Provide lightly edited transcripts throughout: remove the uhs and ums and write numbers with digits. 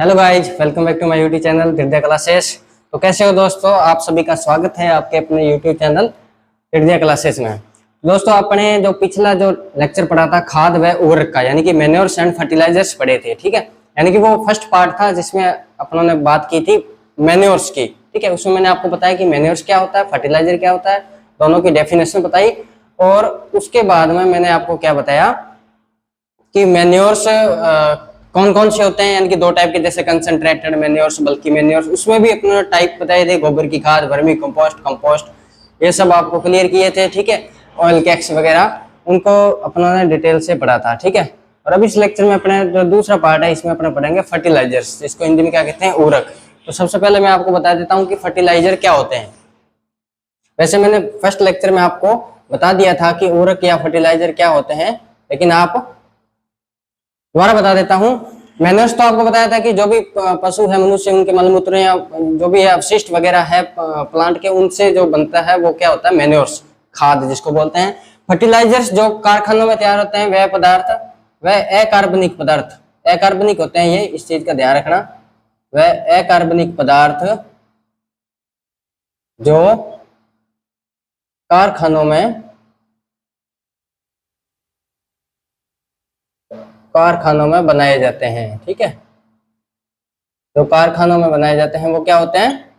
Hello guys, welcome back to my YouTube channel Hriday classes. तो कैसे हो दोस्तों, आप सभी का स्वागत है आपके अपने यूट्यूब चैनल हृदय क्लासेस में। दोस्तों, आपने जो पिछला जो लेक्चर पढ़ा था खाद व उर्वरक का, यानी कि मैन्योर्स एंड फर्टिलाइजर्स पढ़े थे, ठीक है। यानी कि वो फर्स्ट पार्ट था जिसमें अपनों ने बात की थी मैन्योर्स की, ठीक है। उसमें मैंने आपको बताया कि मैन्योर्स क्या होता है, फर्टिलाइजर क्या होता है, दोनों की डेफिनेशन बताई। और उसके बाद में मैंने आपको क्या बताया कि मैन्योर्स कौन कौन से होते हैं, यानी कि दो टाइप के, जैसे कंसंट्रेटेड मैन्योर्स, बल्कि मैन्योर्स। उसमें भी अपने टाइप बताए थे, गोबर की खाद, वर्मी कंपोस्ट, कंपोस्ट, ये सब आपको क्लियर किए थे, ठीक है। ऑयल कैक्स वगैरह उनको अपनों ने डिटेल से पढ़ा था, ठीक है। और अब इस लेक्चर में अपने जो दूसरा पार्ट है, इसमें अपने पढ़ेंगे फर्टिलाइजर्स, जिसको हिंदी में क्या कहते हैं, उर्वरक। तो सबसे पहले मैं आपको बता देता हूँ कि फर्टिलाइजर क्या होते हैं। वैसे मैंने फर्स्ट लेक्चर में आपको बता दिया था कि उर्वरक या फर्टिलाइजर क्या होते हैं, लेकिन आप दोबारा बता देता हूँ। मैन्योर्स तो आपको बताया था कि जो भी पशु है, मनुष्य, उनके मलमूत्र या जो भी है अवशिष्ट वगैरह है प्लांट के, उनसे जो बनता है वो क्या होता है, मैन्योर्स, खाद जिसको बोलते हैं। फर्टिलाइजर्स जो कारखानों में तैयार होते हैं वह पदार्थ, वह अकार्बनिक पदार्थ, अकार्बनिक होते हैं, ये इस चीज का ध्यान रखना। वह अकार्बनिक पदार्थ जो कारखानों में बनाए जाते हैं, ठीक है। जो कारखानों में बनाए जाते हैं वो क्या होते हैं,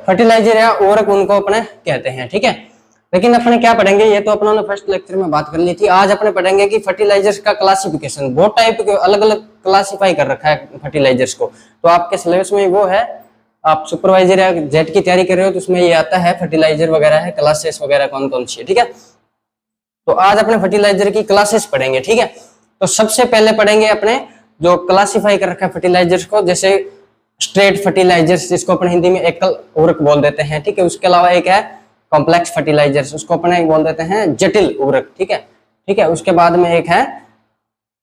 फर्टिलाइजर या उर्वरक उनको अपने कहते हैं, ठीक है। लेकिन अपने क्या पढ़ेंगे, ये तो अपनों ने फर्स्ट लेक्चर में बात कर ली थी। आज अपने पढ़ेंगे कि फर्टिलाइजर्स का क्लासिफिकेशन, बहुत टाइप के अलग अलग क्लासिफाई कर रखा है फर्टिलाइजर्स को। तो आपके सिलेबस में वो है, आप सुपरवाइजर या जेट की तैयारी कर रहे हो तो उसमें ये आता है फर्टिलाइजर वगैरह है, क्लासेस वगैरह कौन कौन सी है, ठीक है। तो आज अपने फर्टिलाइजर की क्लासेस पढ़ेंगे, ठीक है। तो सबसे पहले पढ़ेंगे अपने जो क्लासिफाई कर रखा है फर्टिलाइजर्स को, जैसे स्ट्रेट फर्टिलाइजर्स, जिसको अपने हिंदी में एकल उर्वरक बोल देते हैं, ठीक है। उसके अलावा एक है कॉम्प्लेक्स फर्टिलाइजर्स, उसको अपने बोल देते हैं जटिल उर्वरक, ठीक है, ठीक है। उसके बाद में एक है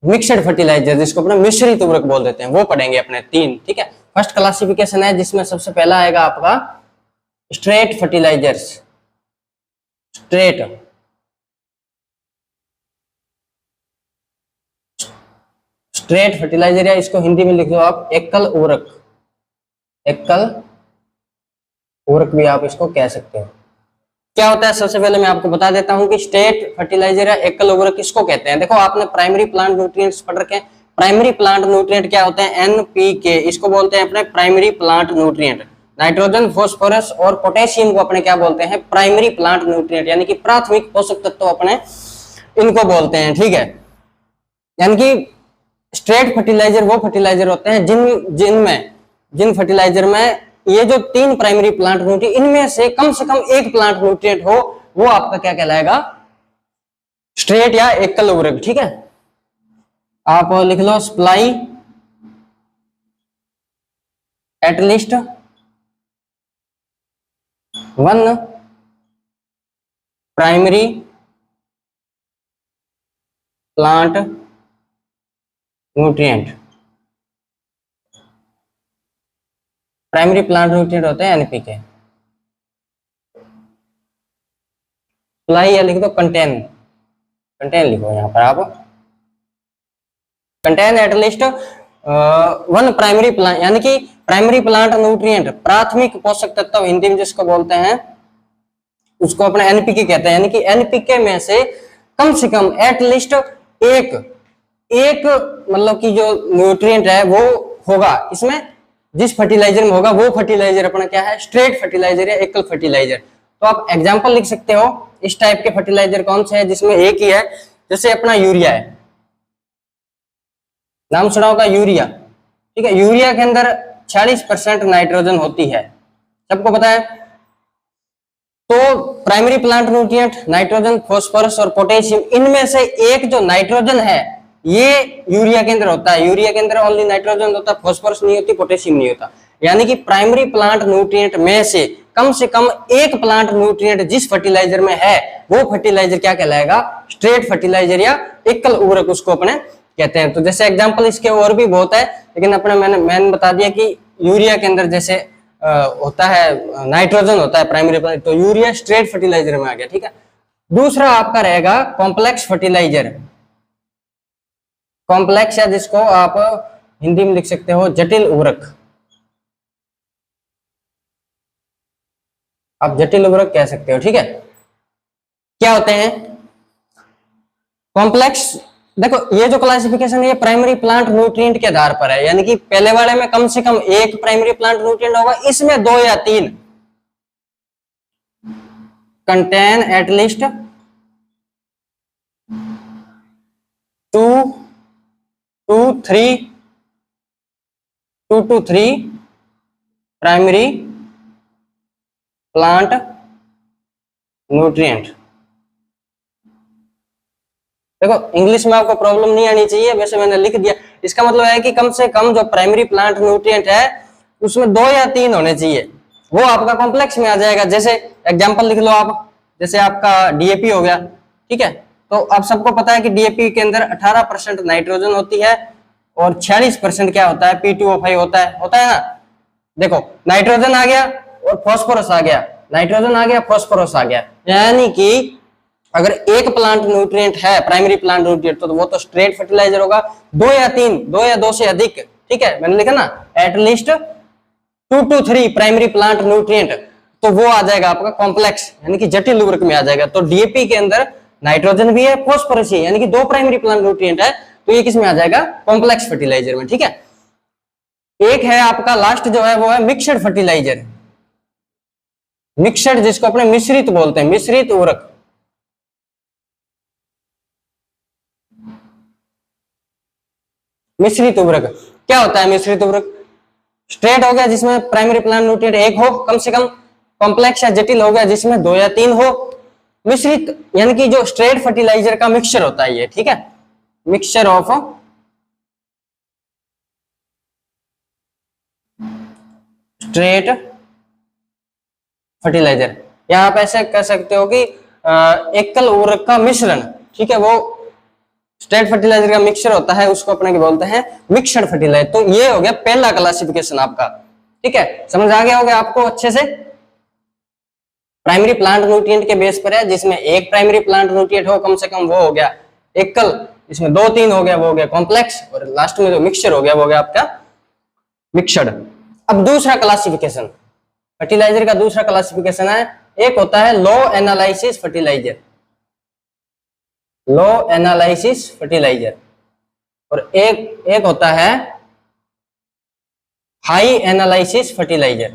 मिक्सड फर्टिलाइजर, जिसको अपने मिश्रित उर्वरक बोल देते हैं, वो पढ़ेंगे अपने तीन, ठीक है। फर्स्ट क्लासिफिकेशन है जिसमें सबसे पहला आएगा आपका स्ट्रेट फर्टिलाइजर्स, स्ट्रेट फर्टिलाइजर, या इसको हिंदी में लिख दो आप एकल उर्वरक, एकल उर्वरक भी आप इसको कह सकते हो। क्या होता है, सबसे पहले मैं आपको बता देता हूं कि स्ट्रेट फर्टिलाइजर या एकल उर्वरक किसको कहते हैं। देखो, आपने प्राइमरी प्लांट न्यूट्रिएंट्स पढ़ रखे हैं। प्राइमरी प्लांट न्यूट्रिएंट क्या होते हैं, एनपीके, इसको बोलते हैं अपने primary plant nutrient. Nitrogen, phosphorus और पोटेशियम को अपने क्या बोलते हैं, प्राइमरी प्लांट न्यूट्रिएंट, यानी कि प्राथमिक पोषक तत्व अपने इनको बोलते हैं, ठीक है। यानी कि स्ट्रेट फर्टिलाइजर वो फर्टिलाइजर होते हैं जिन फर्टिलाइजर में ये जो तीन प्राइमरी प्लांट न्यूट्रिएंट, इनमें से कम एक प्लांट न्यूट्रिएंट हो, वो आपका क्या कहलाएगा, स्ट्रेट या एकल उर्वरक, ठीक है। आप लिख लो, supply at least one primary plant nutrient. Primary plant nutrient होते हैं एनपीके। सप्लाई या लिख दो कंटेन लिखो यहां पर आप, contain at least one primary plant, यानी कि प्राइमरी प्लांट न्यूट्रिएंट, प्राथमिक पोषक तत्व हिंदी में जिसको बोलते हैं, उसको अपने एनपीके कहते हैं। यानी कि एनपीके में से कम एटलीस्ट एक मतलब कि जो न्यूट्रिएंट है वो होगा इसमें, जिस फर्टिलाइजर में होगा वो फर्टिलाइजर अपना क्या है, स्ट्रेट फर्टिलाइजर या एकल फर्टिलाइजर। तो आप एग्जांपल लिख सकते हो इस टाइप के फर्टिलाइजर कौन से है जिसमें एक ही है, जैसे अपना यूरिया है, नाम सुना होगा यूरिया, ठीक है। यूरिया के अंदर 40% नाइट्रोजन होती है, सबको पता है। तो primary plant nutrient nitrogen, phosphorus और पोटेशियम, इनमें से एक जो नाइट्रोजन है ये यूरिया के अंदर होता है। यूरिया के अंदर ओनली नाइट्रोजन होता है, फास्फोरस नहीं होती, पोटेशियम नहीं होता। यानी कि प्राइमरी प्लांट न्यूट्रिएंट में से कम एक प्लांट न्यूट्रिएंट जिस फर्टिलाइजर में है वो फर्टिलाइजर क्या कहलाएगा, स्ट्रेट फर्टिलाइजर या एकल उर्वरक उसको अपने कहते हैं। तो जैसे एग्जांपल इसके और भी बहुत है, लेकिन अपने मैंने बता दिया कि यूरिया के अंदर जैसे होता है नाइट्रोजन होता है प्राइमरी प्लांट, तो यूरिया स्ट्रेट फर्टिलाइजर में आ गया, ठीक है। दूसरा आपका रहेगा कॉम्प्लेक्स फर्टिलाइजर, कॉम्प्लेक्स या जिसको आप हिंदी में लिख सकते हो जटिल उर्वरक। आप जटिल उर्वरक कह सकते हो, ठीक है। क्या होते हैं कॉम्प्लेक्स? देखो ये जो क्लासिफिकेशन है ये प्राइमरी प्लांट न्यूट्रिएंट के आधार पर है, यानी कि पहले वाले में कम से कम एक प्राइमरी प्लांट न्यूट्रिएंट होगा, इसमें दो या तीन contain at least two to three primary plant nutrient. देखो इंग्लिश में आपको प्रॉब्लम नहीं आनी चाहिए, वैसे मैंने लिख दिया। इसका मतलब है कि कम से कम जो प्राइमरी प्लांट न्यूट्रिएंट है उसमें दो या तीन होने चाहिए, वो आपका कॉम्प्लेक्स में आ जाएगा। जैसे एग्जांपल लिख लो आप, जैसे आपका डीएपी हो गया, ठीक है। तो आप सबको पता है कि डीएपी के अंदर 18% नाइट्रोजन होती है और 46% क्या होता है, P2O5 होता है ना। देखो नाइट्रोजन आ गया और फास्फोरस आ गया, नाइट्रोजन आ गया फास्फोरस आ गया, यानी कि अगर एक प्लांट न्यूट्रिएंट है प्राइमरी प्लांट न्यूट्रिएंट तो वो तो स्ट्रेट फर्टिलाइजर होगा। दो या तीन, दो या दो से अधिक, ठीक है, मैंने लिखा ना at least 2 to 3 primary plant nutrient, तो वो आ जाएगा आपका कॉम्प्लेक्स यानी कि जटिल उर्वरक में आ जाएगा। तो डीएपी के अंदर नाइट्रोजन भी है फास्फोरस है, यानी कि दो प्राइमरी प्लांट न्यूट्रिएंट है, तो ये किस में आ जाएगा, कॉम्प्लेक्स फर्टिलाइजर में, ठीक है। एक है आपका लास्ट जो है वो है मिक्सड फर्टिलाइजर, मिक्सड जिसको अपने मिश्रित बोलते हैं, मिश्रित उर्वरक। मिश्रित उर्वरक क्या होता है? मिश्रित उर्वरक स्ट्रेट हो गया जिसमें प्राइमरी प्लांट न्यूट्रिएंट एक हो कम से कम, कॉम्प्लेक्स या जटिल हो गया जिसमें दो या तीन हो, मिश्रित यानी कि जो स्ट्रेट फर्टिलाइजर का मिक्सचर होता है ये, ठीक है, मिक्सचर ऑफ स्ट्रेट फर्टिलाइजर, या आप ऐसे कह सकते हो कि एकल उर्वरक का मिश्रण, ठीक है, वो स्ट्रेट फर्टिलाइजर का मिक्सचर होता है, उसको अपने क्या बोलते हैं, मिक्सड फर्टिलाइजर। तो ये हो गया पहला क्लासिफिकेशन आपका, ठीक है, समझ आ गया होगा आपको अच्छे से। प्राइमरी प्लांट न्यूट्रिएंट के बेस पर है, जिसमें एक प्राइमरी प्लांट न्यूट्रिएंट हो कम से कम वो हो गया एकल, इसमें दो तीन हो गया वो हो गया कॉम्प्लेक्स, और लास्ट में जो मिक्सचर हो गया वो हो गया आपका मिक्सड। अब दूसरा क्लासिफिकेशन फर्टिलाइजर का, दूसरा क्लासिफिकेशन है, एक होता है लो एनालिसिस फर्टिलाइजर, लो एनालिसिस फर्टिलाइजर, और एक होता है हाई एनालिसिस फर्टिलाइजर।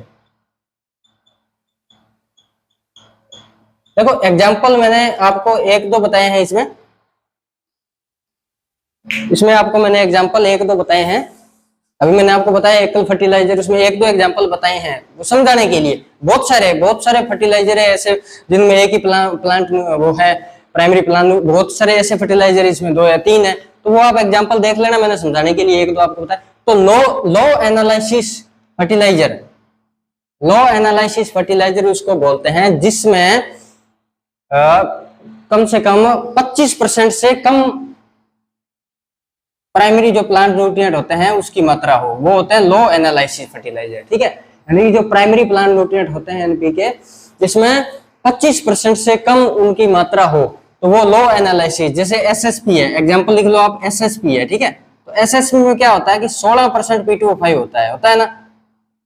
देखो एग्जांपल मैंने आपको एक दो बताए हैं, इसमें आपको मैंने एग्जांपल एक दो बताए हैं। अभी मैंने आपको बताया एकल फर्टिलाइजर, उसमें एक दो एग्जांपल बताए हैं वो समझाने के लिए। बहुत सारे फर्टिलाइजर है ऐसे जिनमें एक ही प्लांट वो है प्राइमरी प्लांट, बहुत सारे ऐसे फर्टिलाइजर इसमें दो या तीन है, तो वो आप एग्जांपल देख लेना, मैंने समझाने के लिए एक दो आपको बताया। तो लो एनालिसिस फर्टिलाइजर, लो एनालिसिस फर्टिलाइजर उसको बोलते हैं जिसमें कम से कम 25% से कम प्राइमरी जो प्लांट न्यूट्रिएंट होते हैं उसकी मात्रा हो, वो होते हैं लो एनालिसिस फर्टिलाइजर, ठीक है। यानी जो प्राइमरी प्लांट न्यूट्रिएंट होते हैं एनपीके जिसमें 25% से कम उनकी मात्रा हो, तो वो लो एनालिसिस, जैसे एसएसपी है, एग्जांपल लिख लो आप, एसएसपी है, ठीक है। तो एसएसपी में क्या होता है कि 16% P2O5 होता है ना,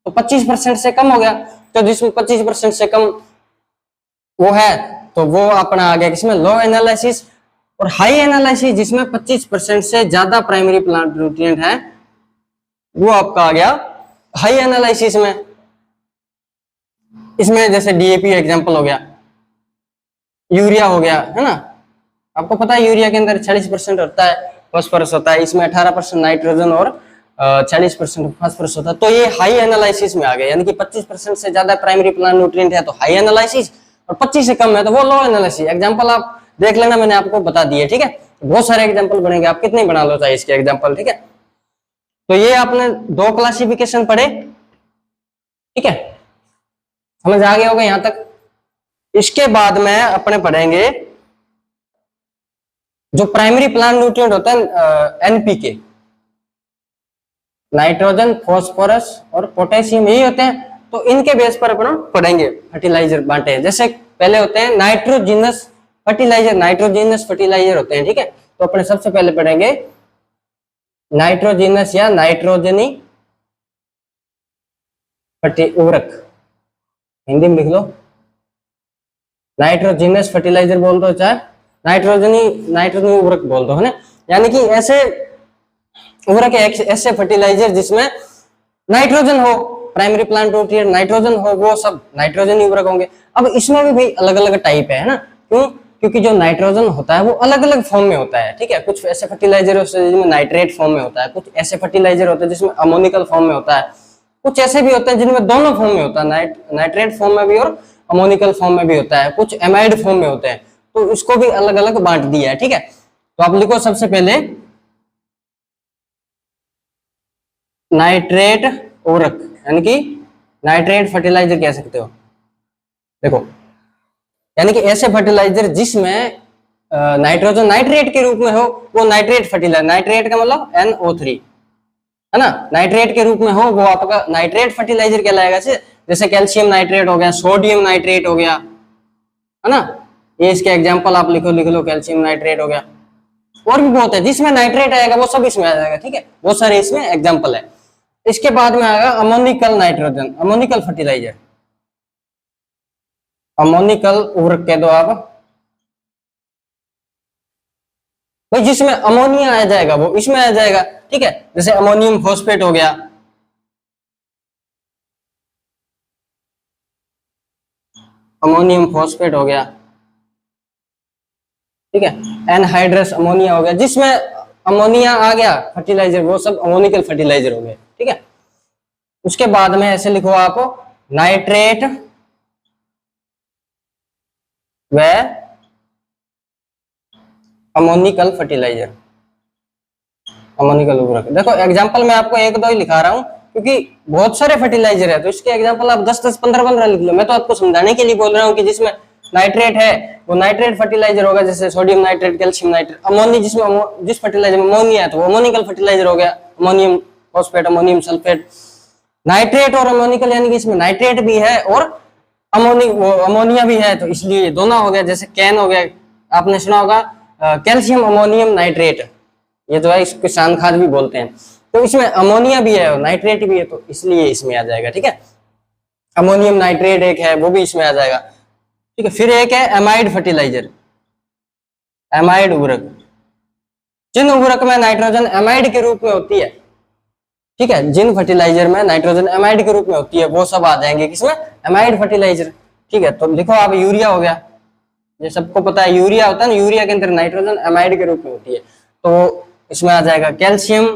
तो 25% से कम हो गया, तो जिसमें 25% से कम वो है तो वो अपना आ गया किसमें, लो एनालिसिस। और हाई एनालिसिस जिसमें 25% से ज्यादा प्राइमरी प्लांट न्यूट्रिएंट है, वो आपका आ गया हाई एनालिसिस में। इसमें जैसे डीएपी एग्जांपल हो गया, यूरिया हो गया, है ना, आपको पता है यूरिया के अंदर 40% होता है फास्फोरस होता है, इसमें 18% नाइट्रोजन और 40% फास्फोरस होता है, तो ये हाई एनालिसिस में आ गया। यानी कि 25% से ज्यादा प्राइमरी प्लांट न्यूट्रिएंट है तो हाई एनालिसिस, और 25 से कम है तो वो लो एनालिसिस। एग्जांपल आप देख लेना, मैंने आपको बता दिए, ठीक है। बहुत सारे एग्जांपल बनेंगे, आप कितने बना लो चाहे इसके एग्जांपल, ठीक है। तो ये आपने दो क्लासिफिकेशन पढ़े, ठीक है, समझ आ गया होगा यहां तक। इसके बाद में अपने पढ़ेंगे जो प्राइमरी प्लांट न्यूट्रिएंट होता है एनपीके, नाइट्रोजन, फास्फोरस और पोटेशियम, यही होते हैं। तो इनके बेस पर अपन पढ़ेंगे फर्टिलाइजर बांटे हैं। जैसे पहले होते हैं नाइट्रोजिनस फर्टिलाइजर, नाइट्रोजिनस फर्टिलाइजर होते हैं, ठीक है। तो अपने सबसे पहले पढ़ेंगे नाइट्रोजिनस या नाइट्रोजनी उर्वरक, हिंदी में लिख लो, नाइट्रोजिनस फर्टिलाइजर बोल दो चाहे नाइट्रोजनी उर्वरक बोल दो, है ना। यानी कि ऐसे उर्वरक, ऐसे फर्टिलाइजर जिसमें नाइट्रोजन हो, प्राइमरी प्लांट न्यूट्रिएंट नाइट्रोजन हो, वो सब नाइट्रोजन उर्वरक होंगे। अब इसमें भी भाई अलग अलग टाइप है ना, क्यों? क्योंकि जो नाइट्रोजन होता है वो अलग अलग फॉर्म में होता है, ठीक है। कुछ ऐसे फर्टिलाइजर होते हैं जिनमें नाइट्रेट फॉर्म में होता है, कुछ ऐसे फर्टिलाइजर होते हैं जिसमें अमोनिकल फॉर्म में होता है, कुछ ऐसे भी होते हैं जिनमें दोनों फॉर्म में होता है, नाइट्रेट फॉर्म में भी और अमोनिकल फॉर्म में भी होता है, कुछ एमाइड फॉर्म में होते हैं। तो इसको भी अलग अलग बांट दिया है, ठीक है। तो आप लिखो सबसे पहले नाइट्रेट उर्वरक, यानी कि नाइट्रेट फर्टिलाइजर कह सकते हो। देखो, यानी कि ऐसे फर्टिलाइजर जिसमें नाइट्रोजन नाइट्रेट के रूप में हो, वो नाइट्रेट फर्टिलाइजर, नाइट्रेट का मतलब NO3, है ना, नाइट्रेट के रूप में हो, वो आपका नाइट्रेट फर्टिलाइजर कहलाएगा। जैसे कैल्शियम नाइट्रेट हो गया, सोडियम नाइट्रेट हो गया, है ना, ये इसके एग्जांपल आप लिख लो, कैल्शियम नाइट्रेट हो गया। और भी बहुत है जिसमें नाइट्रेट आएगा, वो सब इसमें आ जाएगा, ठीक है। बहुत सारे इसमें एग्जांपल है। इसके बाद में आएगा ammoniacal nitrogen, ammoniacal fertiliser, ammoniacal उर्वरक कह दो आप भाई, जिसमें अमोनिया आ जाएगा वो इसमें आ जाएगा, ठीक है। जैसे अमोनियम फॉस्फेट हो गया, अमोनियम फॉस्फेट हो गया, ठीक है। एनहाइड्रस अमोनिया हो गया, जिसमें अमोनिया आ गया फर्टिलाइजर, वो सब अमोनिकल फर्टिलाइजर हो गए, ठीक है। उसके बाद में ऐसे लिखो आप नाइट्रेट व अमोनिकल फर्टिलाइजर, अमोनिकल उर्वरक। देखो एग्जांपल मैं आपको एक दो ही लिखा रहा हूं, क्योंकि बहुत सारे फर्टिलाइजर है, तो इसके एग्जांपल आप 10-10, 15-15 लिख लो। मैं तो आपको समझाने के लिए बोल रहा हूँ कि जिसमें नाइट्रेट है वो नाइट्रेट फर्टिलाइजर होगा, जैसे sodium nitrate, calcium nitrate. Ammonia, जिसमें जिस फर्टिलाइजर में अमोनिया है तो वो अमोनिकल फर्टिलाइजर हो गया, ammonium phosphate, ammonium sulphate. Nitrate और अमोनिकल, यानी कि इसमें नाइट्रेट भी है और अमोनिया भी है, तो इसलिए दोनों हो गया। जैसे कैन हो गया, आपने सुना होगा कैल्शियम अमोनियम नाइट्रेट, ये जो है इसको किसान खाद भी बोलते हैं। तो इसमें अमोनिया भी है और नाइट्रेट भी है, तो इसलिए इसमें आ जाएगा, ठीक है। अमोनियम नाइट्रेट एक है, वो भी इसमें आ जाएगा, ठीक है। फिर एक है एमाइड फर्टिलाइजर, एमाइड उर्वरक, जिन उर्वरक में नाइट्रोजन एमाइड के रूप में होती है, ठीक है, जिन फर्टिलाइजर में नाइट्रोजन एमाइड के रूप में होती है, वो सब आ जाएंगे किसमें, एमाइड फर्टिलाइजर, ठीक है। तो लिखो आप यूरिया हो गया, ये सबको पता है यूरिया होता है ना, यूरिया के अंदर नाइट्रोजन एमाइड के रूप में होती है, तो इसमें आ जाएगा कैल्शियम,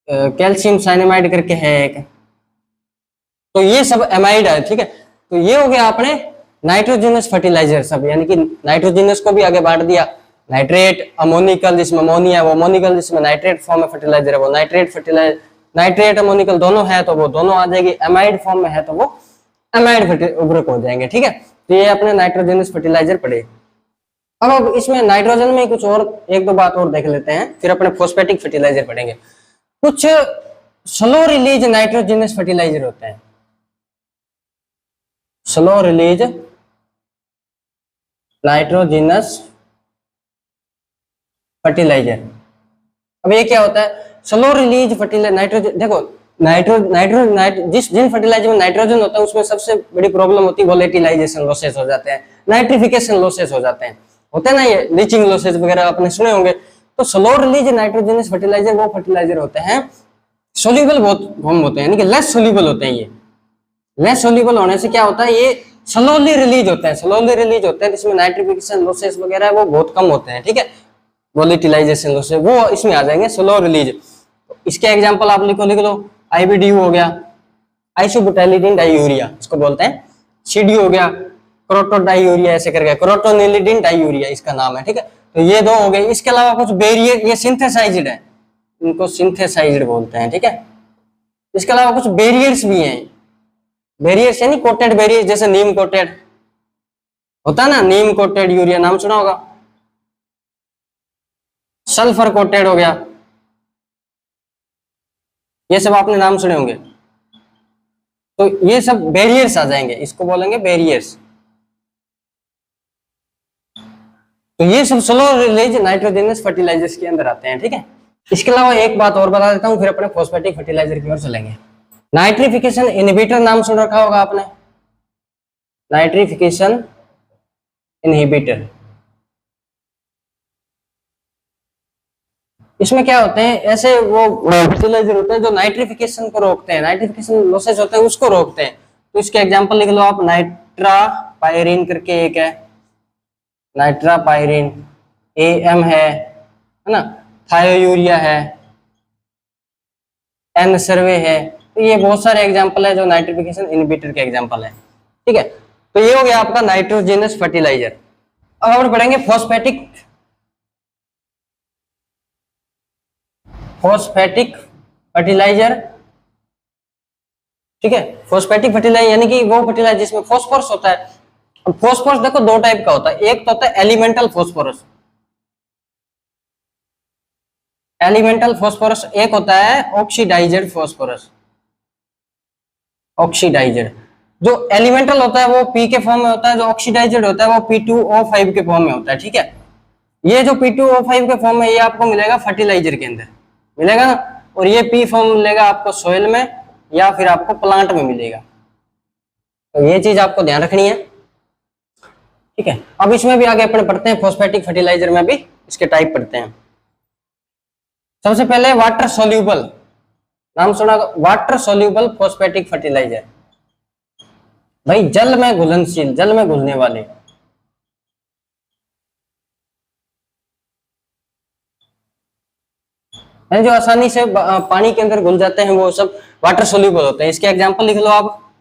कैल्शियम साइनामाइड करके है एक, तो ये सब एमाइड है, ठीक है। तो ये हो गया आपने नाइट्रोजनस फर्टिलाइजर सब, यानी कि नाइट्रोजनस को भी आगे बांट दिया, नाइट्रेट, अमोनिकल जिसमें अमोनिया वो अमोनिकल, जिसमें नाइट्रेट फॉर्म में फर्टिलाइजर है वो नाइट्रेट फर्टिलाइजर, नाइट्रेट अमोनिकल दोनों है तो वो दोनों आ जाएगी, एमाइड फॉर्म में है तो वो एमाइड उर्वरक हो जाएंगे, ठीक है। तो ये अपने नाइट्रोजनस फर्टिलाइजर पड़े। अब इसमें नाइट्रोजन में कुछ और एक दो बात और देख लेते हैं, फिर अपने फॉस्फेटिक फर्टिलाइजर पढ़ेंगे। कुछ स्लो रिलीज नाइट्रोजनस फर्टिलाइजर होते हैं, स्लो रिलीज नाइट्रोजनस फर्टिलाइजर। अब ये क्या होता है, स्लो रिलीज फर्टिलाइजर नाइट्रोजन। देखो जिन फर्टिलाइजर में नाइट्रोजन होता है उसमें सबसे बड़ी प्रॉब्लम होती है वोलेटिलाइजेशन लॉसेस हो जाते हैं, नाइट्रिफिकेशन लॉसेस हो जाते हैं, होते हैं ना, ये लीचिंग लॉसेस वगैरह आपने सुने होंगे। तो स्लो रिलीज नाइट्रोजनस फर्टिलाइजर वो फर्टिलाइजर होते हैं, सोल्यूबल बहुत कम होते हैं, यानी कि लेस सोल्यूबल होते हैं। ये लेस सोल्यूबल होने से क्या होता है, ये स्लोली रिलीज होते हैं, स्लोली रिलीज होते हैं, जिसमें नाइट्रिफिकेशन लॉसेस वगैरह वो बहुत कम होते हैं, ठीक है। वोलेटिलाइजेशन लॉसेस वो इसमें आ जाएंगे, स्लो रिलीज। इसके एग्जांपल आप लिख लो, IBDU हो गया, आइसोब्यूटाइलिडीन डाइयूरिया इसको बोलते हैं, CDU हो गया, क्रोटोडाइयूरिया ऐसे करके, क्रोटोनिलिडीन डाइयूरिया इसका नाम है, ठीक है। तो ये दो हो गए। इसके अलावा कुछ बैरियर, ये सिंथेसाइज्ड है, इनको सिंथेसाइज्ड बोलते हैं, ठीक है। इसके अलावा कुछ बैरियर्स भी हैं, बैरियर्स यानी कोटेड बैरियर्स, जैसे नीम कोटेड होता है ना, नीम कोटेड यूरिया नाम सुना होगा, सल्फर कोटेड हो गया, ये सब आपने नाम सुने होंगे। तो ये सब बैरियर्स आ जाएंगे, इसको बोलेंगे बैरियर्स। तो ये सब स्लो रिलीज नाइट्रोजनस फर्टिलाइजर्स के अंदर आते हैं, ठीक है। इसके अलावा एक बात और बता देता हूं, फिर अपने फॉस्फेटिक फर्टिलाइजर की ओर चलेंगे। नाइट्रिफिकेशन इनहिबिटर नाम सुन रखा होगा आपने, नाइट्रिफिकेशन इनहिबिटर। इसमें क्या होते हैं, ऐसे वो फर्टिलाइजर होते हैं जो नाइट्रिफिकेशन को रोकते हैं, नाइट्रिफिकेशन लॉसेस होते हैं उसको रोकते हैं। तो इसके एग्जांपल लिख लो आप, नाइट्रा पायरीन करके एक है, नाइट्रा पायरीन, AM है ना, थायोयूरिया है, एन सर्वे है। तो ये बहुत सारे एग्जांपल है जो नाइट्रिफिकेशन इनहिबिटर के एग्जांपल है। ठीक है, तो ये हो गया आपका नाइट्रोजेनस फर्टिलाइजर। अब हम पढ़ेंगे फॉस्फेटिक फर्टिलाइजर। ठीक है, फॉस्फेटिक फर्टिलाइजर यानी कि वो फर्टिलाइजर जिसमें फॉस्फोरस होता है। अब फॉस्फोरस देखो दो टाइप का होता है, एक तो होता है एलिमेंटल फॉस्फोरस, एलिमेंटल फॉस्फोरस, एक होता है ऑक्सीडाइज्ड फॉस्फोरस, ऑक्सीडाइज्ड। जो एलिमेंटल होता है वो P के फॉर्म में होता है, जो ऑक्सीडाइज्ड होता है वो P2O5 के फॉर्म में होता है। ठीक है, ये जो P2O5 के फॉर्म में ये आपको मिलेगा फर्टिलाइजर के अंदर मिलेगा ना, और ये P फॉर्म मिलेगा आपको सोइल में या फिर आपको प्लांट में मिलेगा। तो ये चीज आपको ध्यान रखनी है। ठीक है, अब इसमें भी आगे अपन पढ़ते हैं, फॉस्फेटिक फर्टिलाइजर में भी इसके टाइप पढ़ते हैं। सबसे पहले वाटर सोल्यूबल, नाम सुना, वाटर सोल्यूबल फॉस्फेटिक फर्टिलाइजर। भाई जल में घुलनशील, जल में घुलने वाले। जो आसानी से पानी के अंदर घुल जाते हैं वो सब वाटर सोल्यूबल होते हैं। इसके एग्जांपल लिख लो आप,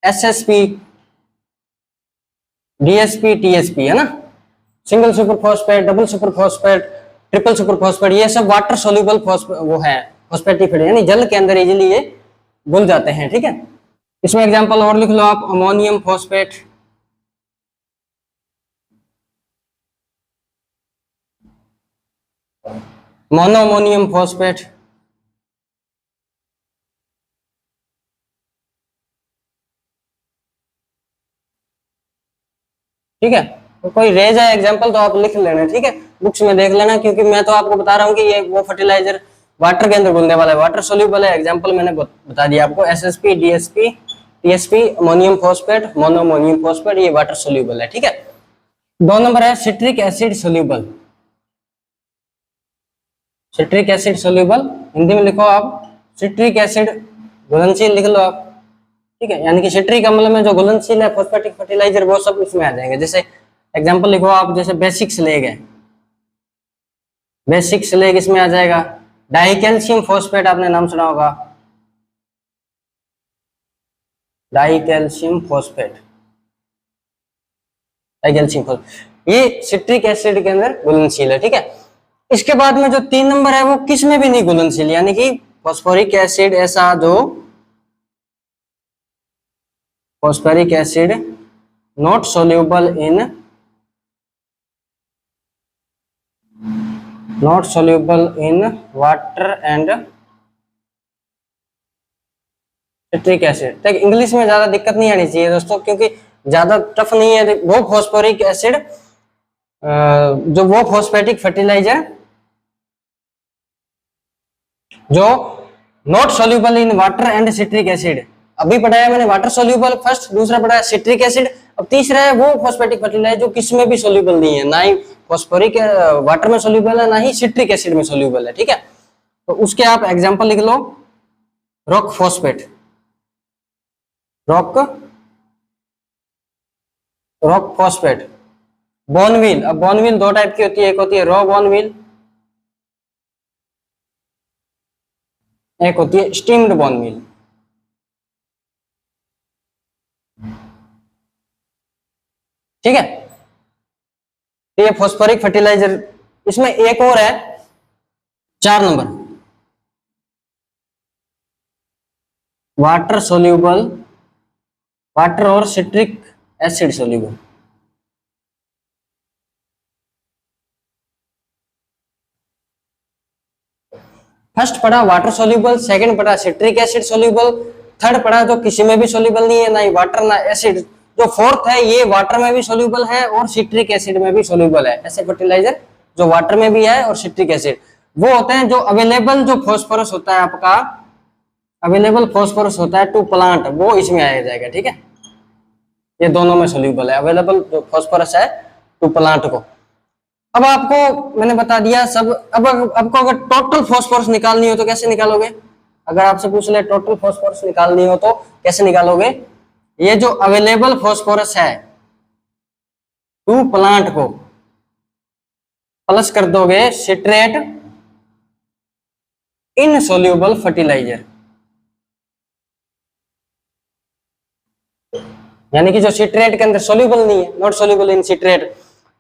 SSP, DSP, TSP है ना, single super phosphate, double super phosphate, triple super phosphate, ये सब वाटर सोल्यूबल वो है फॉस्फेटिक फर्टिलाइजर, यानी जल के अंदर इजीली ये घुल जाते हैं। ठीक है, इसमें एग्जांपल और लिख लो आप, अमोनियम फॉस्फेट, मोनोअमोनियम फॉस्फेट, ठीक है। तो कोई रह जाए एग्जांपल तो आप लिख लेना, ठीक है, बुक्स में देख लेना, क्योंकि मैं तो आपको बता रहा हूँ कि ये वो फर्टिलाइजर वाटर के अंदर घुलने वाला है, वाटर सोल्यूबल है। एग्जांपल मैंने बता दिया आपको, SSP, DSP, TSP, ammonium phosphate, monoammonium phosphate, ये वाटर सोल्यूबल है। ठीक है, 2 नंबर है citric acid soluble, citric acid soluble, Hindi में लिखो आप सिट्रिक एसिड, घुलनशील लिख लो आप। ठीक है, यानी कि सिट्रिक अम्ल में जो घुलनशील है फॉस्फेटिक फर्टिलाइजर वो सब इसमें आ जाएंगे। जैसे एग्जांपल लिखो आप, जैसे बेसिक स्लेग है, बेसिक स्लेग इसमें आ जाएगा। डाइकैल्शियम फॉस्फेट आपने नाम सुना होगा, डाइकैल्शियम फॉस्फेट, डाइकैल्शियम फॉस्फेट, ये सिट्रिक एसिड के अंदर घुलनशील है। ठीक है, इसके बाद में जो 3 नंबर है वो किस में भी नहीं घुलनशील, यानी कि फॉस्फोरिक एसिड, ऐसा जो phosphoric acid not soluble in, not soluble in water and citric acid. तक इंग्लिश में ज्यादा दिक्कत नहीं आनी चाहिए दोस्तों, क्योंकि ज्यादा टफ नहीं है। वो फॉस्फोरिक एसिड जो वो फॉस्फेटिक फर्टिलाइजर जो not soluble in water and citric acid, अभी पढ़ाया मैंने वाटर सोल्यूबल फर्स्ट, दूसरा पढ़ाया सिट्रिक एसिड, अब तीसरा है वो फॉस्फेटिक फर्टिलाइजर जो किसमें भी सोल्यूबल नहीं है, ना ही फॉस्फोरिक वाटर में सोल्यूबल है, ना ही सिट्रिक एसिड में सोल्यूबल है। ठीक है, तो उसके आप एग्जांपल लिख लो, रॉक फॉस्फेट, रॉक फॉस्फेट, बोनविल। अब बोनविल 2 टाइप की होती है, एक होती है रॉ बोनविल, एक होती है स्टीम्ड बोनविल। ठीक है, तो ये फॉस्फोरिक फर्टिलाइजर। इसमें एक और है 4 नंबर, वाटर सोल्यूबल, वाटर और सिट्रिक एसिड सोल्यूबल। फर्स्ट पढ़ा वाटर सोल्यूबल, सेकंड पढ़ा सिट्रिक एसिड सोल्यूबल, थर्ड पढ़ा जो किसी में भी सोल्यूबल नहीं है, ना ही वाटर ना एसिड, जो फोर्थ है ये वाटर में भी सोल्यूबल है और सिट्रिक एसिड में भी सोल्यूबल है। ऐसे फर्टिलाइजर जो वाटर में भी है और सिट्रिक एसिड, वो होते हैं जो अवेलेबल जो फॉस्फोरस होता है आपका, अवेलेबल फॉस्फोरस होता है टू प्लांट, वो इसमें आया जाएगा। ठीक है, ये दोनों में सोल्यूबल है, अवेलेबल जो फॉस्फोरस है टू प्लांट को। अब आपको मैंने बता दिया सब। अब आपको अगर टोटल फॉस्फोरस निकालनी हो तो कैसे निकालोगे? अगर आपसे पूछ ले टोटल फॉस्फोरस निकालनी हो तो कैसे निकालोगे? ये जो अवेलेबल फॉस्फोरस है टू प्लांट को प्लस कर दोगे सिट्रेट इनसोल्यूबल फर्टिलाइजर, यानी कि जो सिट्रेट के अंदर सोल्यूबल नहीं है, नॉट सोल्यूबल इन सिट्रेट।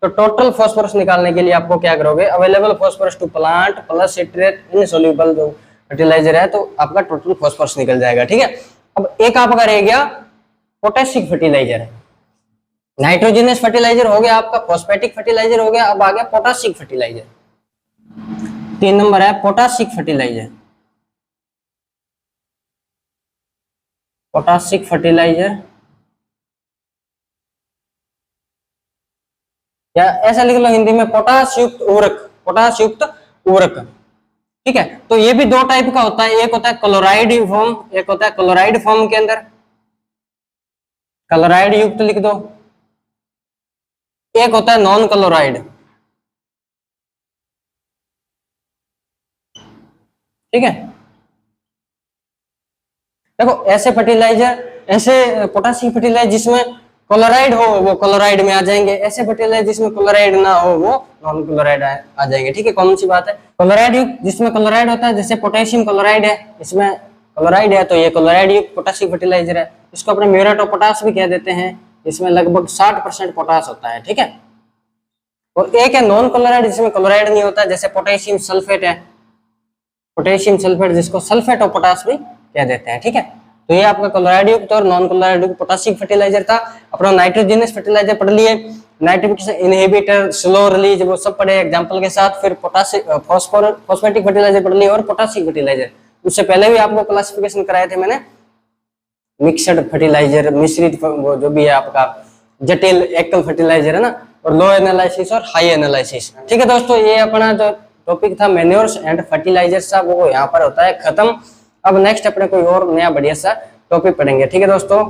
तो टोटल फॉस्फोरस निकालने के लिए आपको क्या करोगे? Available phosphorus to plant plus citrate insoluble जो फर्टिलाइजर है, तो आपका टोटल फॉस्फोरस निकल जाएगा। ठीक है, अब एक आपका रह गया पोटेशियम फर्टिलाइजर है। नाइट्रोजनस फर्टिलाइजर हो गया आपका, फॉस्फेटिक फर्टिलाइजर हो गया, अब आ गया पोटासिक फर्टिलाइजर। 3 नंबर है पोटासिक फर्टिलाइजर। पोटासिक फर्टिलाइजर या ऐसा लिख लो हिंदी में पोटाश युक्त उर्वरक, पोटाश युक्त उर्वरक। ठीक है, तो ये भी दो टाइप का होता है, एक होता है क्लोराइड फॉर्म, एक होता है क्लोराइड फॉर्म के अंदर क्लोराइड युक्त लिख दो, एक होता है नॉन क्लोराइड। ठीक है, देखो ऐसे फर्टिलाइजर, ऐसे पोटासिक फर्टिलाइजर जिसमें क्लोराइड हो वो क्लोराइड में आ जाएंगे, ऐसे फर्टिलाइजर जिसमें क्लोराइड ना हो वो नॉन क्लोराइड आ जाएंगे। ठीक है, कौन सी बात है? क्लोराइड युक्त जिसमें क्लोराइड होता है, जैसे पोटेशियम क्लोराइड है, इसमें क्लोराइड है तो ये क्लोराइड युक्त पोटासिक फर्टिलाइजर है। इसको अपने म्यूरेट ऑफ पोटाश भी कह देते हैं, इसमें लगभग 60% पोटाश होता है। ठीक है, और एक है नॉन क्लोराइड जिसमें क्लोराइड नहीं होता, जैसे पोटेशियम सल्फेट है, पोटेशियम सल्फेट जिसको सल्फेट ऑफ पोटाश भी कह देते हैं। ठीक है, तो ये आपका क्लोराइड युक्त और नॉन क्लोराइड युक्त पोटासिक फर्टिलाइजर था। अपना नाइट्रोजनस फर्टिलाइजर पढ़ लिए, नाइट्रिफिकेशन इनहिबिटर, स्लो रिलीज, वो सब पढ़े एग्जांपल के साथ। फिर पोटासिक फॉस्फेटिक फर्टिलाइजर पढ़ लिए और पोटासिक फर्टिलाइजर। उससे पहले भी आपको क्लासिफिकेशन कराए थे मैंने, मिक्सड फर्टिलाइजर, मिश्रित, वो जो भी है आपका जटिल एकल फर्टिलाइजर है ना, और लो एनालिसिस और हाई एनालिसिस। ठीक है दोस्तों, ये अपना जो टॉपिक था मैन्योर्स एंड फर्टिलाइजर्स का, वो यहाँ पर होता है खत्म। अब नेक्स्ट अपने कोई और नया बढ़िया सा टॉपिक पढ़ेंगे। ठीक है दोस्तों।